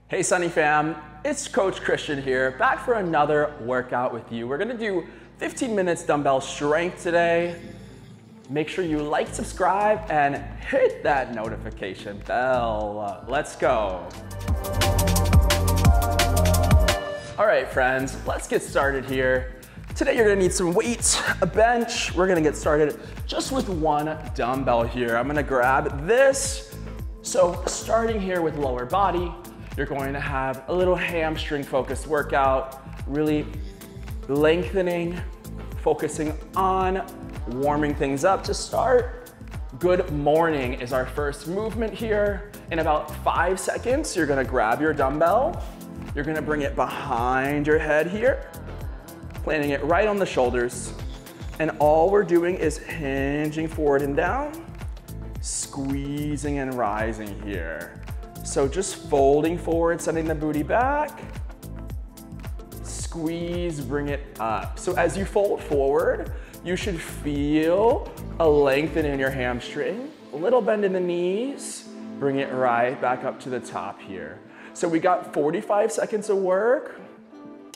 Hey Sunny fam, it's Coach Christian here, back for another workout with you. We're gonna do 15 minutes dumbbell strength today. Make sure you like, subscribe, and hit that notification bell. Let's go. All right, friends, let's get started here. Today you're gonna need some weights, a bench. We're gonna get started just with one dumbbell here. I'm gonna grab this. So starting here with lower body, you're going to have a little hamstring focused workout, really lengthening, focusing on warming things up to start. Good morning is our first movement here. In about 5 seconds, you're gonna grab your dumbbell. You're gonna bring it behind your head here, planting it right on the shoulders. And all we're doing is hinging forward and down, squeezing and rising here. So just folding forward, sending the booty back, squeeze, bring it up. So as you fold forward, you should feel a lengthen in your hamstring, a little bend in the knees, bring it right back up to the top here. So we got 45 seconds of work.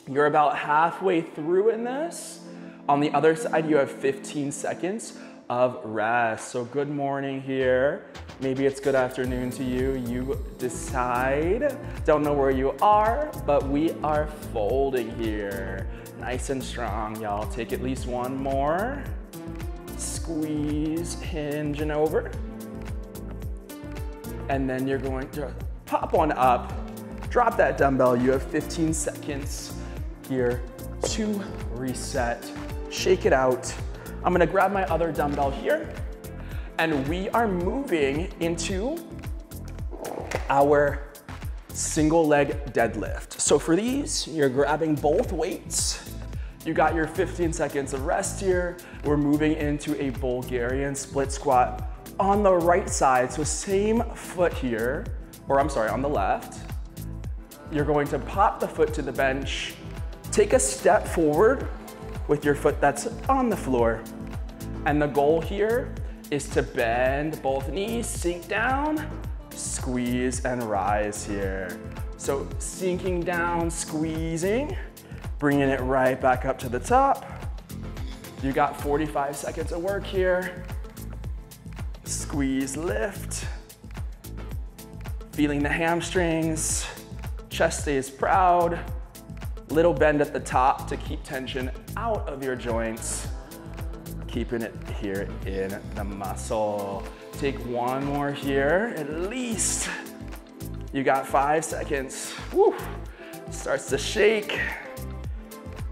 You're about halfway through in this. On the other side, you have 15 seconds of rest. So good morning here. Maybe it's good afternoon to you. You decide. Don't know where you are, but we are folding here. Nice and strong, y'all. Take at least one more. Squeeze, hinge and over. And then you're going to pop one up. Drop that dumbbell. You have 15 seconds here to reset. Shake it out. I'm gonna grab my other dumbbell here, and we are moving into our single leg deadlift. So for these, you're grabbing both weights. You got your 15 seconds of rest here. We're moving into a Bulgarian split squat on the right side. So same foot here, or I'm sorry, on the left. You're going to pop the foot to the bench, take a step forward with your foot that's on the floor. And the goal here is to bend both knees, sink down, squeeze and rise here. So sinking down, squeezing, bringing it right back up to the top. You got 45 seconds of work here. Squeeze, lift. Feeling the hamstrings, chest stays proud. Little bend at the top to keep tension out of your joints. Keeping it here in the muscle. Take one more here, at least. You got 5 seconds. Woo. Starts to shake.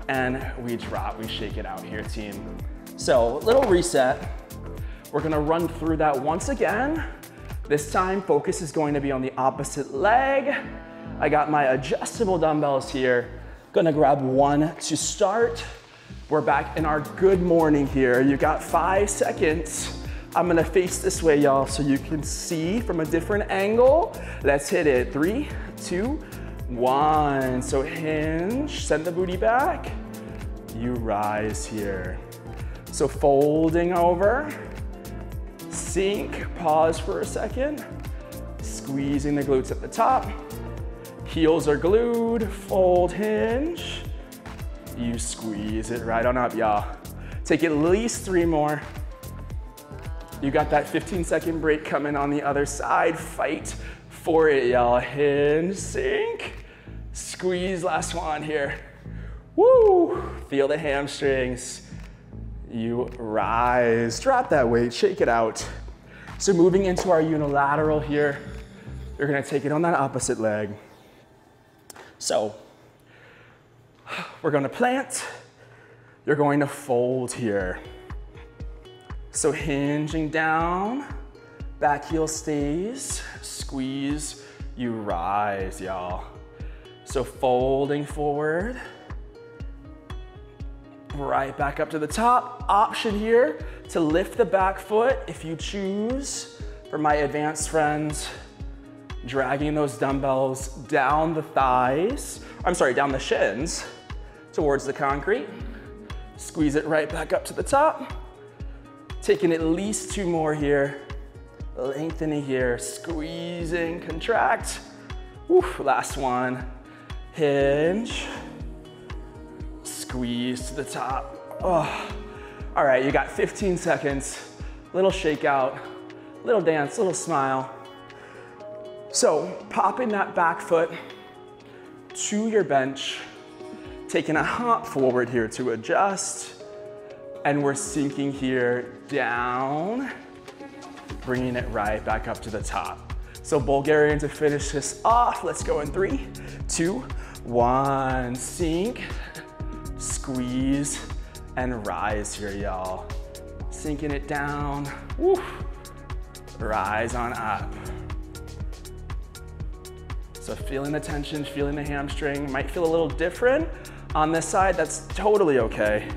And we drop, we shake it out here, team. So, little reset. We're gonna run through that once again. This time, focus is going to be on the opposite leg. I got my adjustable dumbbells here. Gonna grab one to start. We're back in our good morning here. You got 5 seconds. I'm gonna face this way, y'all, so you can see from a different angle. Let's hit it. 3, 2, 1. So hinge, send the booty back. You rise here. So folding over, sink, pause for a second. Squeezing the glutes at the top. Heels are glued, fold, hinge. You squeeze it right on up, y'all. Take at least 3 more. You got that 15-second break coming on the other side. Fight for it, y'all. Hinge, sink, squeeze, last one here. Woo! Feel the hamstrings. You rise, drop that weight, shake it out. So moving into our unilateral here, you're gonna take it on that opposite leg. So, we're gonna plant, you're going to fold here. So hinging down, back heel stays, squeeze, you rise, y'all. So folding forward, right back up to the top. Option here to lift the back foot if you choose. For my advanced friends, dragging those dumbbells down the thighs, down the shins towards the concrete. Squeeze it right back up to the top. Taking at least 2 more here. Lengthening here, squeezing, contract. Woo, last one. Hinge. Squeeze to the top. Oh. All right, you got 15 seconds. Little shakeout, little dance, little smile. So popping that back foot to your bench, taking a hop forward here to adjust, and we're sinking here down, bringing it right back up to the top. So Bulgarian to finish this off. Let's go in 3, 2, 1. Sink, squeeze, and rise here, y'all. Sinking it down, woo. Rise on up. So feeling the tension, feeling the hamstring. Might feel a little different on this side. That's totally okay.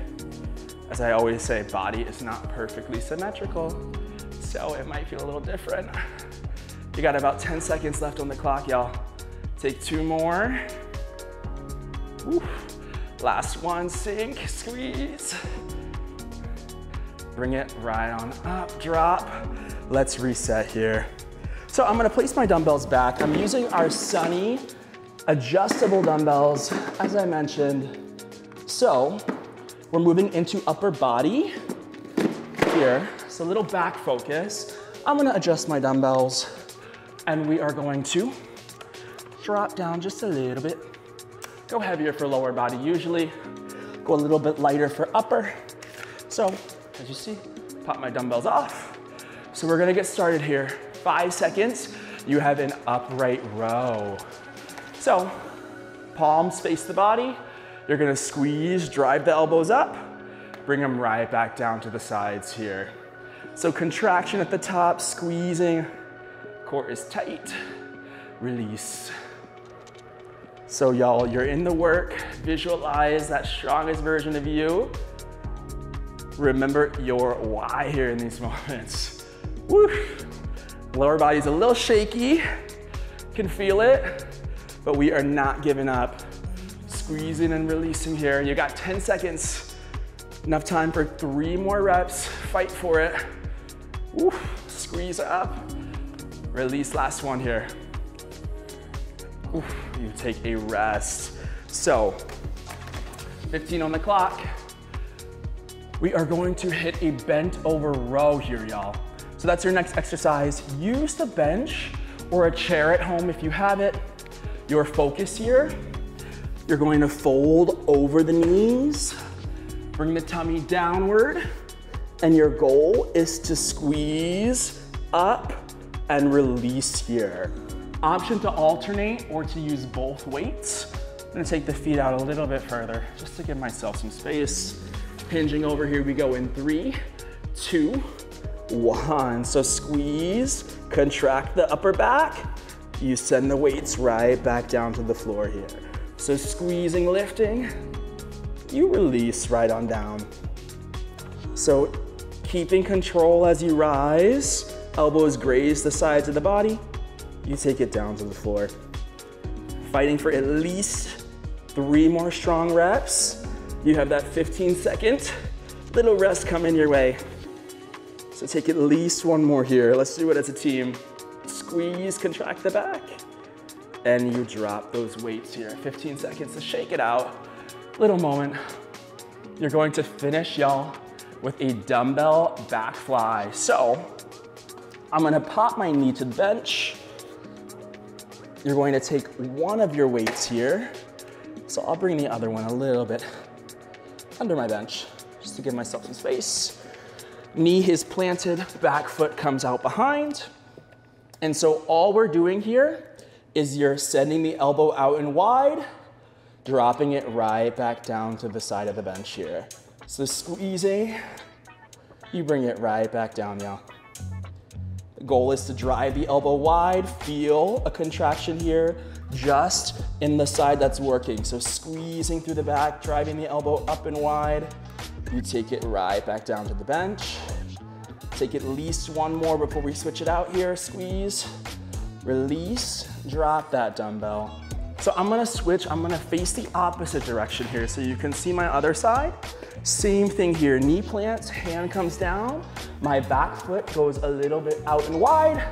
As I always say, body is not perfectly symmetrical, so it might feel a little different. You got about 10 seconds left on the clock, y'all. Take 2 more. Woo. Last one, sink, squeeze. Bring it right on up, drop. Let's reset here. So I'm gonna place my dumbbells back. I'm using our Sunny adjustable dumbbells, as I mentioned. So we're moving into upper body here. So a little back focus. I'm gonna adjust my dumbbells and we are going to drop down just a little bit. Go heavier for lower body usually. Go a little bit lighter for upper. So as you see, pop my dumbbells off. So we're gonna get started here. 5 seconds, you have an upright row. So palms face the body. You're gonna squeeze, drive the elbows up, bring them right back down to the sides here. So contraction at the top, squeezing, core is tight, release. So y'all, you're in the work, visualize that strongest version of you. Remember your why here in these moments. Woo. Lower body's a little shaky, can feel it, but we are not giving up. Squeezing and releasing here. You got 10 seconds. Enough time for 3 more reps. Fight for it. Woo. Squeeze up. Release, last one here. Oof, you take a rest. So, 15 on the clock. We are going to hit a bent over row here, y'all. So that's your next exercise. Use the bench or a chair at home if you have it. Your focus here, you're going to fold over the knees, bring the tummy downward, and your goal is to squeeze up and release here. Option to alternate or to use both weights. I'm gonna take the feet out a little bit further just to give myself some space. Hinging over, here we go in 3, 2, 1. So squeeze, contract the upper back. You send the weights right back down to the floor here. So squeezing, lifting, you release right on down. So keeping control as you rise, elbows graze the sides of the body. You take it down to the floor. Fighting for at least 3 more strong reps. You have that 15-second little rest coming your way. So take at least 1 more here. Let's do it as a team. Squeeze, contract the back, and you drop those weights here. 15 seconds to shake it out. Little moment. You're going to finish, y'all, with a dumbbell back fly. So I'm gonna pop my knee to the bench. You're going to take one of your weights here. So I'll bring the other one a little bit under my bench, just to give myself some space. Knee is planted, back foot comes out behind. And so all we're doing here is you're sending the elbow out and wide, dropping it right back down to the side of the bench here. So squeezing, you bring it right back down, y'all. The goal is to drive the elbow wide, feel a contraction here, just in the side that's working. So squeezing through the back, driving the elbow up and wide. You take it right back down to the bench. Take at least 1 more before we switch it out here. Squeeze, release, drop that dumbbell. So I'm gonna switch, I'm gonna face the opposite direction here so you can see my other side. Same thing here, knee plants, hand comes down. My back foot goes a little bit out and wide.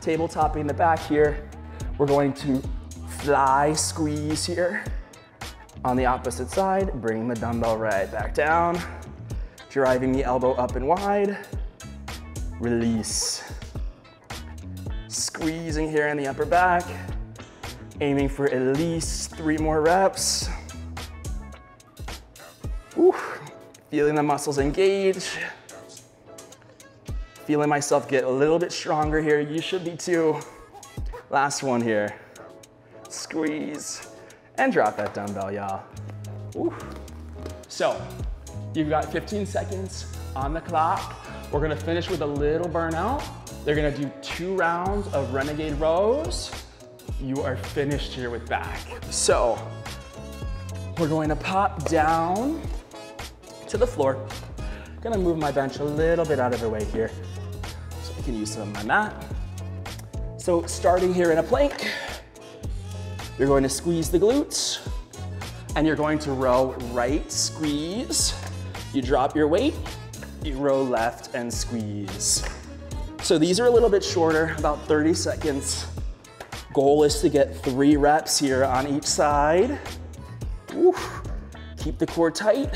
Tabletopping the back here. We're going to fly squeeze here. On the opposite side, bring the dumbbell right back down, driving the elbow up and wide, release. Squeezing here in the upper back, aiming for at least 3 more reps. Woo. Feeling the muscles engage. Feeling myself get a little bit stronger here. You should be too. Last one here. Squeeze and drop that dumbbell, y'all. So, you've got 15 seconds on the clock. We're gonna finish with a little burnout. They're gonna do 2 rounds of Renegade rows. You are finished here with back. So, we're going to pop down to the floor. Gonna move my bench a little bit out of the way here so I can use some of my mat. So starting here in a plank, you're going to squeeze the glutes and you're going to row right, squeeze. You drop your weight, you row left and squeeze. So these are a little bit shorter, about 30 seconds. Goal is to get 3 reps here on each side. Woo. Keep the core tight.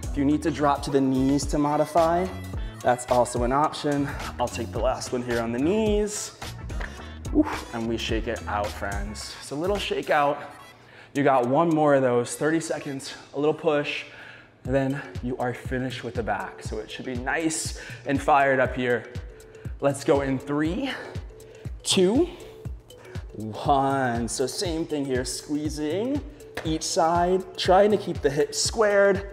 If you need to drop to the knees to modify, that's also an option. I'll take the last one here on the knees. Woo. And we shake it out, friends. So a little shake out. You got 1 more of those, 30 seconds, a little push, and then you are finished with the back. So it should be nice and fired up here. Let's go in 3, 2, 1. So same thing here, squeezing each side, trying to keep the hips squared.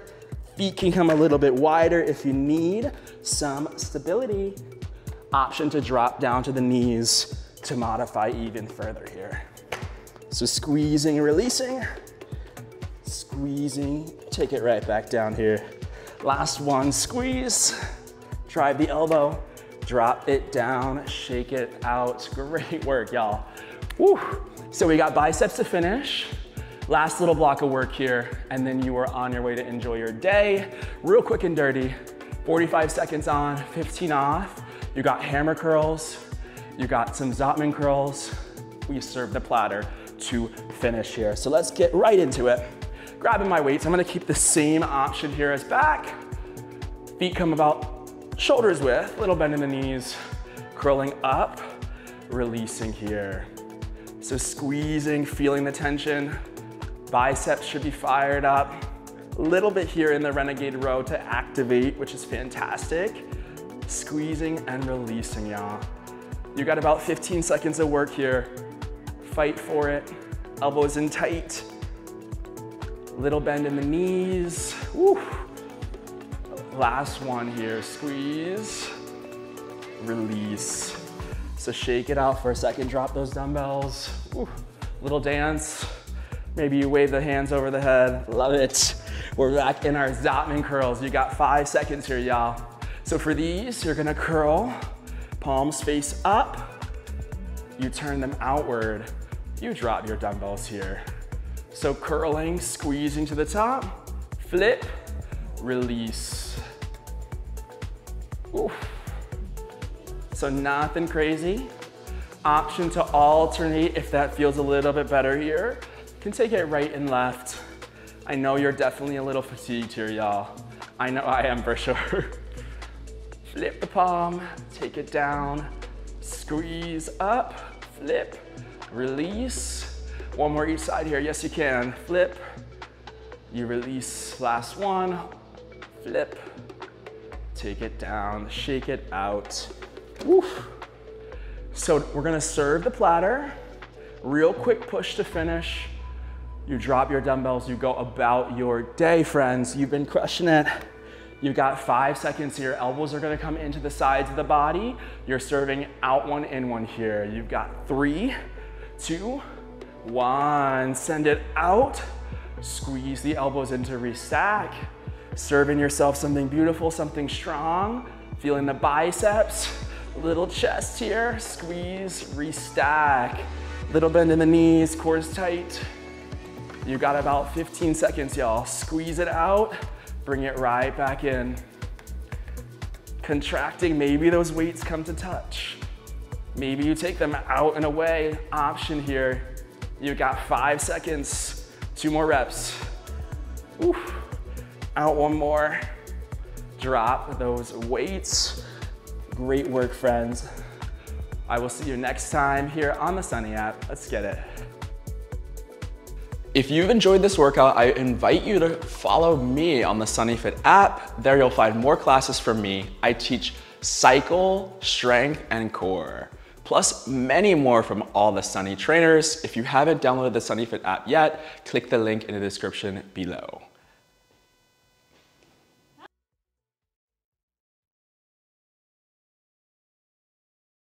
Feet can come a little bit wider if you need some stability. Option to drop down to the knees to modify even further here. So squeezing and releasing, squeezing, take it right back down here. Last one, squeeze, drive the elbow, drop it down, shake it out. Great work, y'all. Woo. So we got biceps to finish. Last little block of work here, and then you are on your way to enjoy your day. Real quick and dirty, 45 seconds on, 15 off. You got hammer curls, you got some Zottman curls. We serve the platter to finish here. So let's get right into it. Grabbing my weights, I'm gonna keep the same option here as back. Feet come about shoulders width, little bend in the knees, curling up, releasing here. So squeezing, feeling the tension. Biceps should be fired up. A little bit here in the Renegade row to activate, which is fantastic. Squeezing and releasing, y'all. You got about 15 seconds of work here. Fight for it. Elbows in tight. Little bend in the knees. Woo. Last one here, squeeze, release. So shake it out for a second, drop those dumbbells. Woo. Little dance. Maybe you wave the hands over the head. Love it. We're back in our Zottman curls. You got 5 seconds here, y'all. So for these, you're gonna curl, palms face up. You turn them outward. You drop your dumbbells here. So curling, squeezing to the top, flip, release. Oof. So nothing crazy. Option to alternate if that feels a little bit better here. You can take it right and left. I know you're definitely a little fatigued here, y'all. I know I am for sure. Flip the palm, take it down, squeeze up, flip, release. One more each side here, yes you can. Flip, you release, last one, flip, take it down, shake it out. Woof. So we're gonna serve the platter, real quick push to finish. You drop your dumbbells, you go about your day, friends. You've been crushing it. You've got 5 seconds here. Elbows are gonna come into the sides of the body. You're serving out one, in one here. You've got 3, 2, 1. Send it out. Squeeze the elbows into restack. Serving yourself something beautiful, something strong. Feeling the biceps. Little chest here. Squeeze, restack. Little bend in the knees, core's tight. You got about 15 seconds, y'all. Squeeze it out, bring it right back in. Contracting, maybe those weights come to touch. Maybe you take them out and away. Option here. You've got 5 seconds, 2 more reps. Oof. Out one more. Drop those weights. Great work, friends. I will see you next time here on the Sunny app. Let's get it. If you've enjoyed this workout, I invite you to follow me on the SunnyFit app. There you'll find more classes from me. I teach cycle, strength, and core, plus many more from all the Sunny trainers. If you haven't downloaded the SunnyFit app yet, click the link in the description below.